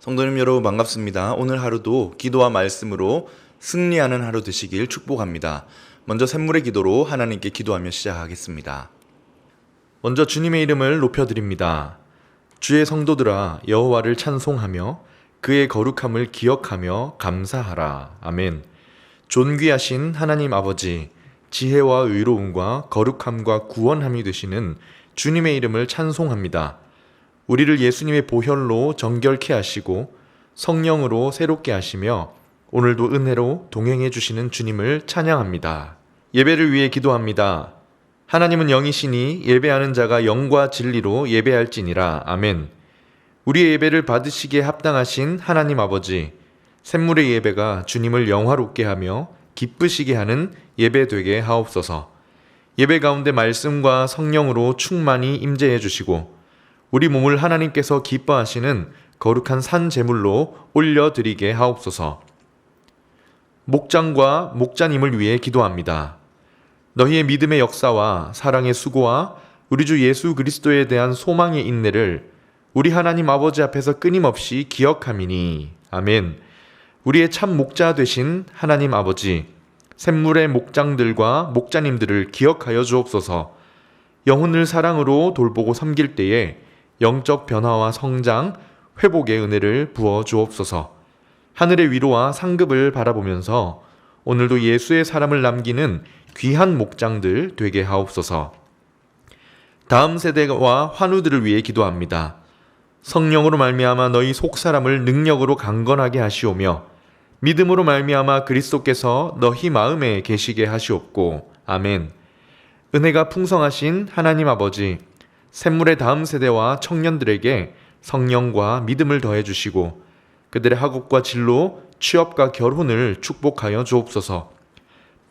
성도님 여러분 반갑습니다. 오늘 하루도 기도와 말씀으로 승리하는 하루 되시길 축복합니다. 먼저 샘물의 기도로 하나님께 기도하며 시작하겠습니다. 먼저 주님의 이름을 높여드립니다. 주의 성도들아 여호와를 찬송하며 그의 거룩함을 기억하며 감사하라. 아멘. 존귀하신 하나님 아버지, 지혜와 의로움과 거룩함과 구원함이 되시는 주님의 이름을 찬송합니다. 우리를 예수님의 보혈로 정결케 하시고 성령으로 새롭게 하시며 오늘도 은혜로 동행해 주시는 주님을 찬양합니다. 예배를 위해 기도합니다. 하나님은 영이시니 예배하는 자가 영과 진리로 예배할지니라. 아멘. 우리의 예배를 받으시기에 합당하신 하나님 아버지, 샘물의 예배가 주님을 영화롭게 하며 기쁘시게 하는 예배 되게 하옵소서. 예배 가운데 말씀과 성령으로 충만히 임재해 주시고 우리 몸을 하나님께서 기뻐하시는 거룩한 산 제물로 올려드리게 하옵소서. 목장과 목자님을 위해 기도합니다. 너희의 믿음의 역사와 사랑의 수고와 우리 주 예수 그리스도에 대한 소망의 인내를 우리 하나님 아버지 앞에서 끊임없이 기억함이니. 아멘. 우리의 참 목자 되신 하나님 아버지, 샘물의 목장들과 목자님들을 기억하여 주옵소서. 영혼을 사랑으로 돌보고 섬길 때에 영적 변화와 성장, 회복의 은혜를 부어 주옵소서. 하늘의 위로와 상급을 바라보면서 오늘도 예수의 사람을 남기는 귀한 목장들 되게 하옵소서. 다음 세대와 환우들을 위해 기도합니다. 성령으로 말미암아 너희 속사람을 능력으로 강건하게 하시오며 믿음으로 말미암아 그리스도께서 너희 마음에 계시게 하시옵고. 아멘. 은혜가 풍성하신 하나님 아버지, 샘물의 다음 세대와 청년들에게 성령과 믿음을 더해 주시고 그들의 학업과 진로, 취업과 결혼을 축복하여 주옵소서.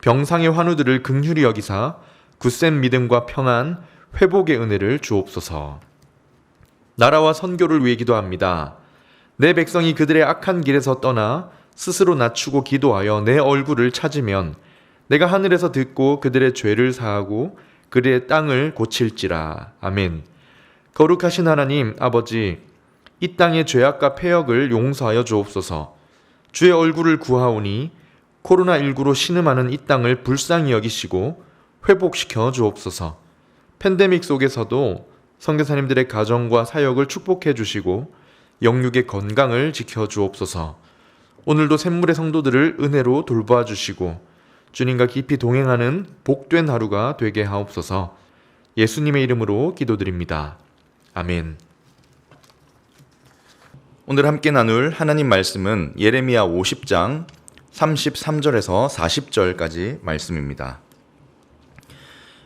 병상의 환우들을 긍휼히 여기사 굳센 믿음과 평안, 회복의 은혜를 주옵소서. 나라와 선교를 위해 기도합니다. 내 백성이 그들의 악한 길에서 떠나 스스로 낮추고 기도하여 내 얼굴을 찾으면 내가 하늘에서 듣고 그들의 죄를 사하고 그들의 땅을 고칠지라. 아멘. 거룩하신 하나님 아버지, 이 땅의 죄악과 패역을 용서하여 주옵소서. 주의 얼굴을 구하오니 코로나19로 신음하는 이 땅을 불쌍히 여기시고 회복시켜 주옵소서. 팬데믹 속에서도 선교사님들의 가정과 사역을 축복해 주시고 영육의 건강을 지켜 주옵소서. 오늘도 샘물의 성도들을 은혜로 돌보아 주시고 주님과 깊이 동행하는 복된 하루가 되게 하옵소서. 예수님의 이름으로 기도드립니다. 아멘. 오늘 함께 나눌 하나님 말씀은 예레미야 50장 33절에서 40절까지 말씀입니다.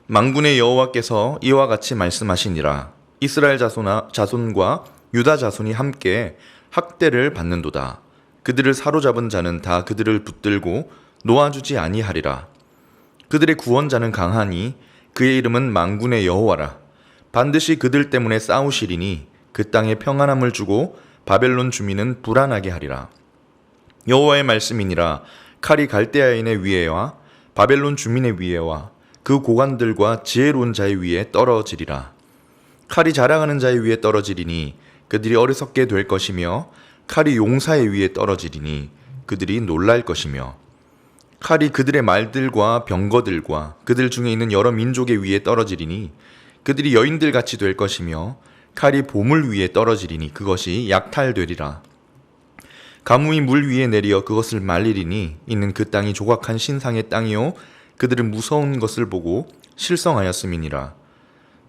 만군의 여호와께서 이와 같이 말씀하시니라. 이스라엘 자손과 유다 자손이 함께 학대를 받는도다. 그들을 사로잡은 자는 다 그들을 붙들고 놓아주지 아니하리라. 그들의 구원자는 강하니 그의 이름은 만군의 여호와라. 반드시 그들 때문에 싸우시리니 그 땅에 평안함을 주고 바벨론 주민은 불안하게 하리라. 여호와의 말씀이니라. 칼이 갈대아인의 위에와 바벨론 주민의 위에와 그 고관들과 지혜로운 자의 위에 떨어지리라. 칼이 자랑하는 자의 위에 떨어지리니 그들이 어리석게 될 것이며 칼이 용사의 위에 떨어지리니 그들이 놀랄 것이며 칼이 그들의 말들과 병거들과 그들 중에 있는 여러 민족의 위에 떨어지리니 그들이 여인들같이 될 것이며 칼이 보물 위에 떨어지리니 그것이 약탈되리라. 가뭄이 물 위에 내리어 그것을 말리리니 이는 그 땅이 조각한 신상의 땅이요 그들은 무서운 것을 보고 실성하였음이니라.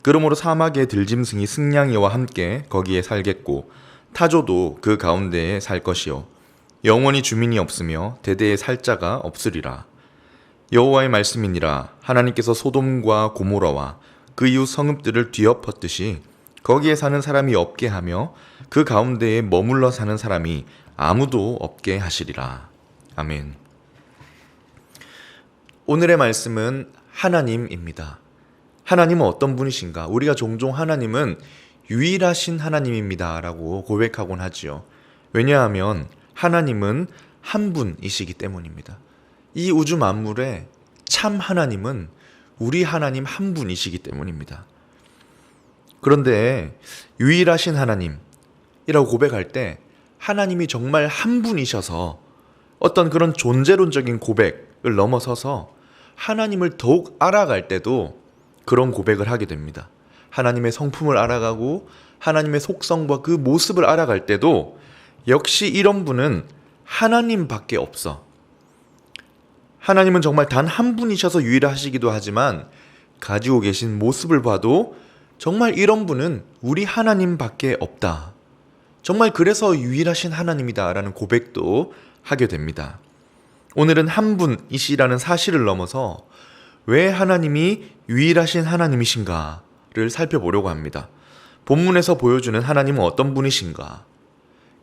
그러므로 사막의 들짐승이 승냥이와 함께 거기에 살겠고 타조도 그 가운데에 살 것이요 영원히 주민이 없으며 대대에 살 자가 없으리라. 여호와의 말씀이니라. 하나님께서 소돔과 고모라와 그 이웃 성읍들을 뒤엎었듯이 거기에 사는 사람이 없게 하며 그 가운데에 머물러 사는 사람이 아무도 없게 하시리라. 아멘. 오늘의 말씀은 하나님입니다. 하나님은 어떤 분이신가? 우리가 종종 하나님은 유일하신 하나님입니다 라고 고백하곤 하지요. 왜냐하면 하나님은 한 분이시기 때문입니다. 이 우주 만물의 참 하나님은 우리 하나님 한 분이시기 때문입니다. 그런데 유일하신 하나님이라고 고백할 때 하나님이 정말 한 분이셔서 어떤 그런 존재론적인 고백을 넘어서서 하나님을 더욱 알아갈 때도 그런 고백을 하게 됩니다. 하나님의 성품을 알아가고 하나님의 속성과 그 모습을 알아갈 때도 역시 이런 분은 하나님밖에 없어. 하나님은 정말 단 한 분이셔서 유일하시기도 하지만 가지고 계신 모습을 봐도 정말 이런 분은 우리 하나님밖에 없다. 정말 그래서 유일하신 하나님이다 라는 고백도 하게 됩니다. 오늘은 한 분이시라는 사실을 넘어서 왜 하나님이 유일하신 하나님이신가를 살펴보려고 합니다. 본문에서 보여주는 하나님은 어떤 분이신가?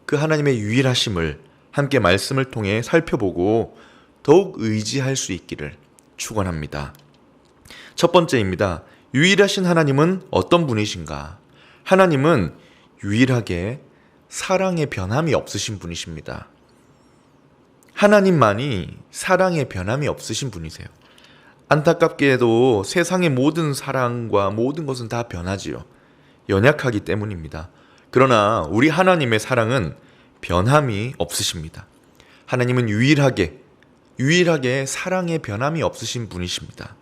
그 하나님의 유일하심을 함께 말씀을 통해 살펴보고 더욱 의지할 수 있기를 축원합니다. 첫 번째입니다. 유일하신 하나님은 어떤 분이신가? 하나님은 유일하게 사랑의 변함이 없으신 분이십니다. 하나님만이 사랑의 변함이 없으신 분이세요. 안타깝게도 세상의 모든 사랑과 모든 것은 다 변하지요. 연약하기 때문입니다. 그러나 우리 하나님의 사랑은 변함이 없으십니다. 하나님은 유일하게 사랑의 변함이 없으신 분이십니다.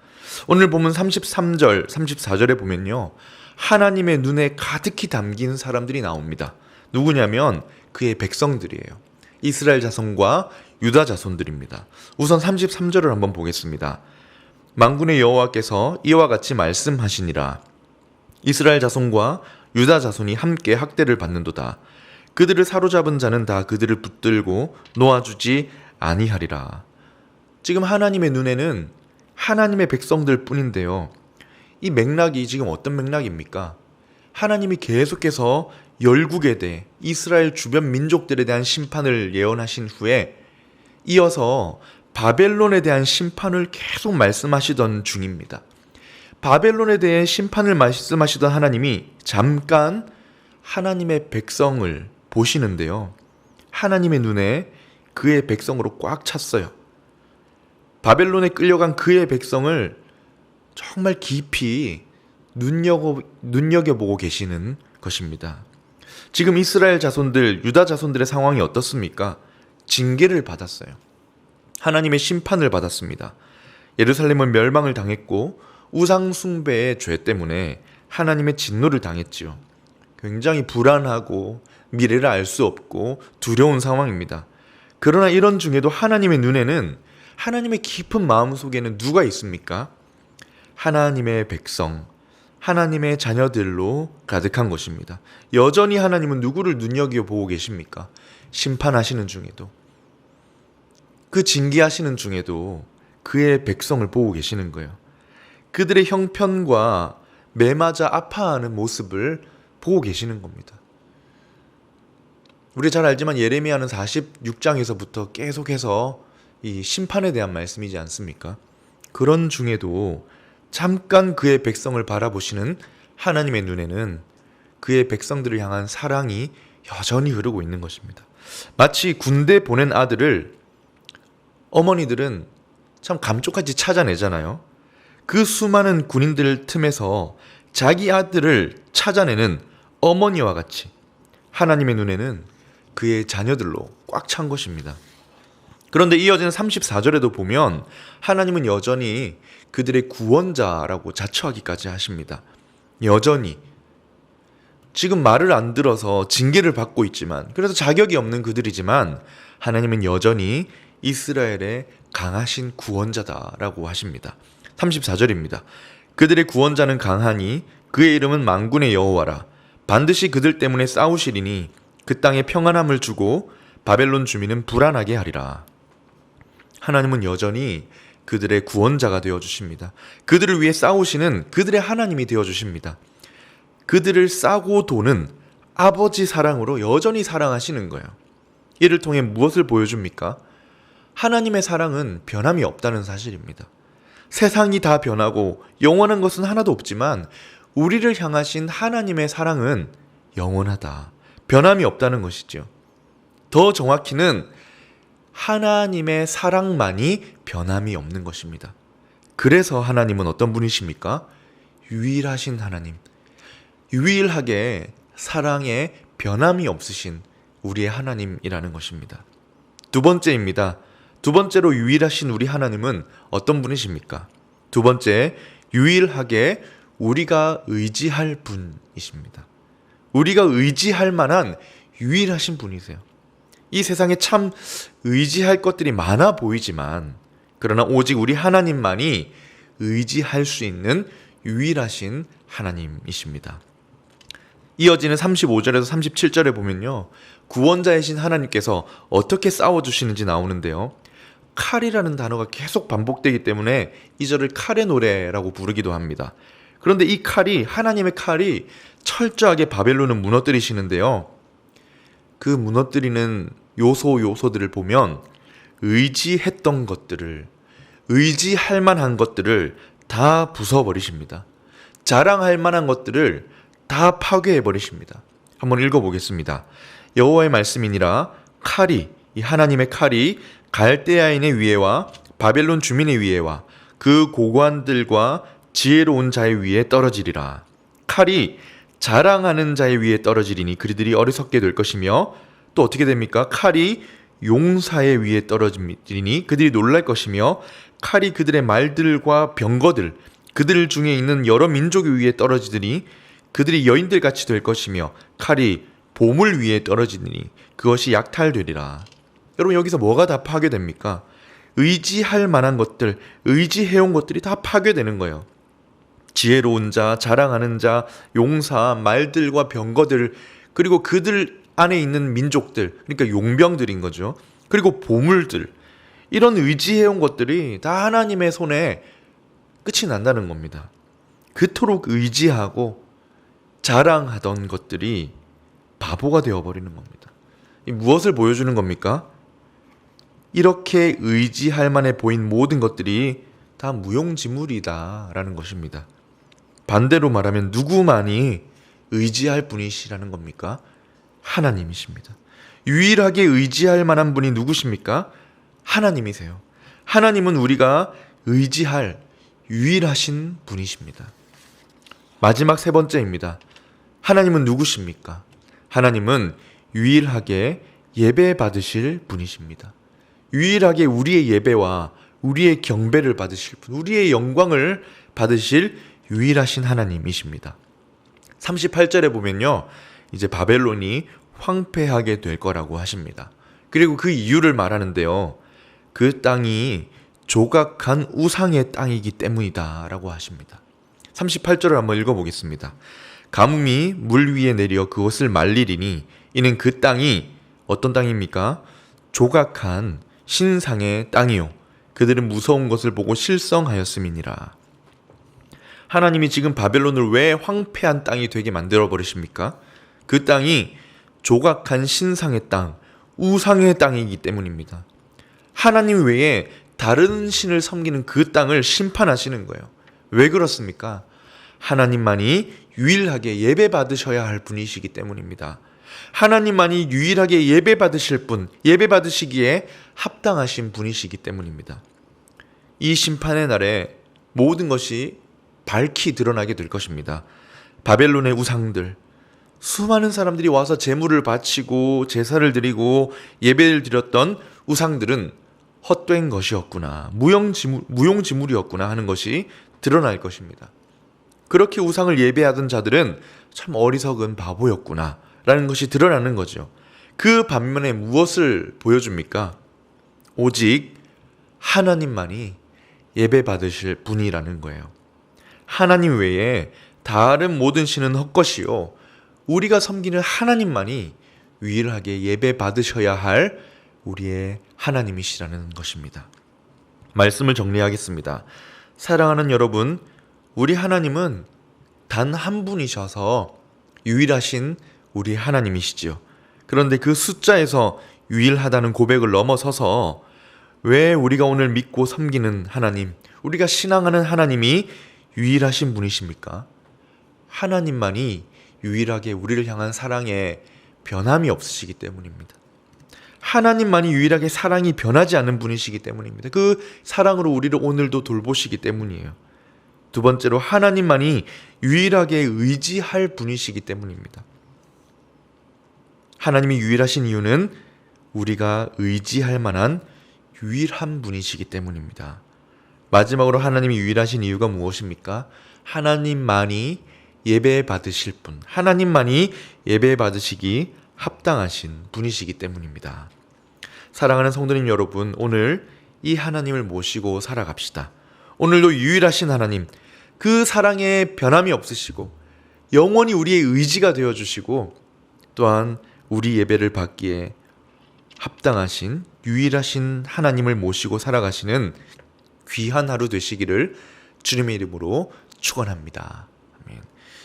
오늘 보면 33절, 34절에 보면요. 하나님의 눈에 가득히 담긴 사람들이 나옵니다. 누구냐면 그의 백성들이에요. 이스라엘 자손과 유다 자손들입니다. 우선 33절을 한번 보겠습니다. 만군의 여호와께서 이와 같이 말씀하시니라. 이스라엘 자손과 유다 자손이 함께 학대를 받는도다. 그들을 사로잡은 자는 다 그들을 붙들고 놓아주지 아니하리라. 지금 하나님의 눈에는 하나님의 백성들 뿐인데요. 이 맥락이 지금 어떤 맥락입니까? 하나님이 계속해서 열국에 대해 이스라엘 주변 민족들에 대한 심판을 예언하신 후에 이어서 바벨론에 대한 심판을 계속 말씀하시던 중입니다. 바벨론에 대해 심판을 말씀하시던 하나님이 잠깐 하나님의 백성을 보시는데요. 하나님의 눈에 그의 백성으로 꽉 찼어요. 바벨론에 끌려간 그의 백성을 정말 깊이 눈여겨보고 계시는 것입니다. 지금 이스라엘 자손들, 유다 자손들의 상황이 어떻습니까? 징계를 받았어요. 하나님의 심판을 받았습니다. 예루살렘은 멸망을 당했고 우상 숭배의 죄 때문에 하나님의 진노를 당했지요. 굉장히 불안하고 미래를 알 수 없고 두려운 상황입니다. 그러나 이런 중에도 하나님의 눈에는, 하나님의 깊은 마음 속에는 누가 있습니까? 하나님의 백성, 하나님의 자녀들로 가득한 것입니다. 여전히 하나님은 누구를 눈여겨보고 계십니까? 심판하시는 중에도, 그 징계하시는 중에도 그의 백성을 보고 계시는 거예요. 그들의 형편과 매맞아 아파하는 모습을 보고 계시는 겁니다. 우리 잘 알지만 예레미야는 46장에서부터 계속해서 이 심판에 대한 말씀이지 않습니까? 그런 중에도 잠깐 그의 백성을 바라보시는 하나님의 눈에는 그의 백성들을 향한 사랑이 여전히 흐르고 있는 것입니다. 마치 군대 보낸 아들을 어머니들은 참 감쪽같이 찾아내잖아요. 그 수많은 군인들 틈에서 자기 아들을 찾아내는 어머니와 같이 하나님의 눈에는 그의 자녀들로 꽉 찬 것입니다. 그런데 이어지는 34절에도 보면 하나님은 여전히 그들의 구원자라고 자처하기까지 하십니다. 여전히 지금 말을 안 들어서 징계를 받고 있지만, 그래서 자격이 없는 그들이지만 하나님은 여전히 이스라엘의 강하신 구원자다라고 하십니다. 34절입니다. 그들의 구원자는 강하니 그의 이름은 만군의 여호와라. 반드시 그들 때문에 싸우시리니 그 땅에 평안함을 주고 바벨론 주민은 불안하게 하리라. 하나님은 여전히 그들의 구원자가 되어주십니다. 그들을 위해 싸우시는 그들의 하나님이 되어주십니다. 그들을 싸고 도는 아버지 사랑으로 여전히 사랑하시는 거예요. 이를 통해 무엇을 보여줍니까? 하나님의 사랑은 변함이 없다는 사실입니다. 세상이 다 변하고 영원한 것은 하나도 없지만 우리를 향하신 하나님의 사랑은 영원하다. 변함이 없다는 것이죠. 더 정확히는 하나님의 사랑만이 변함이 없는 것입니다. 그래서 하나님은 어떤 분이십니까? 유일하신 하나님, 유일하게 사랑에 변함이 없으신 우리의 하나님이라는 것입니다. 두 번째입니다. 두 번째로 유일하신 우리 하나님은 어떤 분이십니까? 두 번째, 유일하게 우리가 의지할 분이십니다. 우리가 의지할 만한 유일하신 분이세요. 이 세상에 참 의지할 것들이 많아 보이지만 그러나 오직 우리 하나님만이 의지할 수 있는 유일하신 하나님이십니다. 이어지는 35절에서 37절에 보면요, 구원자이신 하나님께서 어떻게 싸워주시는지 나오는데요, 칼이라는 단어가 계속 반복되기 때문에 이 절을 칼의 노래라고 부르기도 합니다. 그런데 이 칼이, 하나님의 칼이 철저하게 바벨론을 무너뜨리시는데요, 그 무너뜨리는 요소들을 보면 의지했던 것들을, 의지할 만한 것들을 다 부숴버리십니다. 자랑할 만한 것들을 다 파괴해버리십니다. 한번 읽어보겠습니다. 여호와의 말씀이니라. 칼이, 이 하나님의 칼이 갈대아인의 위에와 바벨론 주민의 위에와 그 고관들과 지혜로운 자의 위에 떨어지리라. 칼이 자랑하는 자의 위에 떨어지리니 그들이 어리석게 될 것이며, 또 어떻게 됩니까? 칼이 용사의 위에 떨어지니 그들이 놀랄 것이며, 칼이 그들의 말들과 병거들, 그들 중에 있는 여러 민족 위에 떨어지더니 그들이 여인들 같이 될 것이며, 칼이 보물 위에 떨어지니 그것이 약탈되리라. 여러분, 여기서 뭐가 다 파괴됩니까? 의지할 만한 것들, 의지해온 것들이 다 파괴되는 거예요. 지혜로운 자, 자랑하는 자, 용사, 말들과 병거들, 그리고 그들 안에 있는 민족들, 그러니까 용병들인 거죠. 그리고 보물들, 이런 의지해온 것들이 다 하나님의 손에 끝이 난다는 겁니다. 그토록 의지하고 자랑하던 것들이 바보가 되어버리는 겁니다. 무엇을 보여주는 겁니까? 이렇게 의지할 만해 보인 모든 것들이 다 무용지물이다라는 것입니다. 반대로 말하면 누구만이 의지할 분이시라는 겁니까? 하나님이십니다. 유일하게 의지할 만한 분이 누구십니까? 하나님이세요. 하나님은 우리가 의지할 유일하신 분이십니다. 마지막 세 번째입니다. 하나님은 누구십니까? 하나님은 유일하게 예배 받으실 분이십니다. 유일하게 우리의 예배와 우리의 경배를 받으실 분, 우리의 영광을 받으실 유일하신 하나님이십니다. 38절에 보면요, 이제 바벨론이 황폐하게 될 거라고 하십니다. 그리고 그 이유를 말하는데요, 그 땅이 조각한 우상의 땅이기 때문이다 라고 하십니다. 38절을 한번 읽어보겠습니다. 가뭄이 물 위에 내려 그것을 말리리니 이는 그 땅이 어떤 땅입니까? 조각한 신상의 땅이요 그들은 무서운 것을 보고 실성하였음이니라. 하나님이 지금 바벨론을 왜 황폐한 땅이 되게 만들어 버리십니까? 그 땅이 조각한 신상의 땅, 우상의 땅이기 때문입니다. 하나님 외에 다른 신을 섬기는 그 땅을 심판하시는 거예요. 왜 그렇습니까? 하나님만이 유일하게 예배 받으셔야 할 분이시기 때문입니다. 하나님만이 유일하게 예배 받으실 분, 예배 받으시기에 합당하신 분이시기 때문입니다. 이 심판의 날에 모든 것이 밝히 드러나게 될 것입니다. 바벨론의 우상들, 수많은 사람들이 와서 제물을 바치고 제사를 드리고 예배를 드렸던 우상들은 헛된 것이었구나, 무용지물이었구나 하는 것이 드러날 것입니다. 그렇게 우상을 예배하던 자들은 참 어리석은 바보였구나 라는 것이 드러나는 거죠. 그 반면에 무엇을 보여줍니까? 오직 하나님만이 예배 받으실 분이라는 거예요. 하나님 외에 다른 모든 신은 헛것이요 우리가 섬기는 하나님만이 유일하게 예배 받으셔야 할 우리의 하나님이시라는 것입니다. 말씀을 정리하겠습니다. 사랑하는 여러분, 우리 하나님은 단 한 분이셔서 유일하신 우리 하나님이시지요. 그런데 그 숫자에서 유일하다는 고백을 넘어서서 왜 우리가 오늘 믿고 섬기는 하나님, 우리가 신앙하는 하나님이 유일하신 분이십니까? 하나님만이 유일하게 우리를 향한 사랑에 변함이 없으시기 때문입니다. 하나님만이 유일하게 사랑이 변하지 않는 분이시기 때문입니다. 그 사랑으로 우리를 오늘도 돌보시기 때문이에요. 두 번째로 하나님만이 유일하게 의지할 분이시기 때문입니다. 하나님이 유일하신 이유는 우리가 의지할 만한 유일한 분이시기 때문입니다. 마지막으로 하나님이 유일하신 이유가 무엇입니까? 하나님만이 예배 받으실 분, 하나님만이 예배 받으시기 합당하신 분이시기 때문입니다. 사랑하는 성도님 여러분, 오늘 이 하나님을 모시고 살아갑시다. 오늘도 유일하신 하나님, 그 사랑에 변함이 없으시고 영원히 우리의 의지가 되어주시고 또한 우리 예배를 받기에 합당하신 유일하신 하나님을 모시고 살아가시는 귀한 하루 되시기를 주님의 이름으로 축원합니다. 아멘.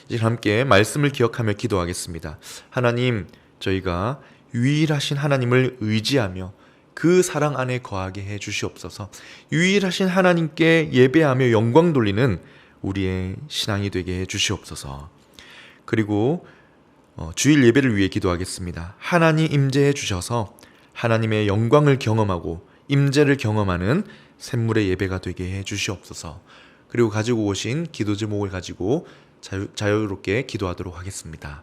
이제 함께 말씀을 기억하며 기도하겠습니다. 하나님, 저희가 유일하신 하나님을 의지하며 그 사랑 안에 거하게 해 주시옵소서. 유일하신 하나님께 예배하며 영광 돌리는 우리의 신앙이 되게 해 주시옵소서. 그리고 주일 예배를 위해 기도하겠습니다. 하나님 임재해 주셔서 하나님의 영광을 경험하고 임재를 경험하는 샘물의 예배가 되게 해 주시옵소서. 그리고 가지고 오신 기도 제목을 가지고 자유롭게 기도하도록 하겠습니다.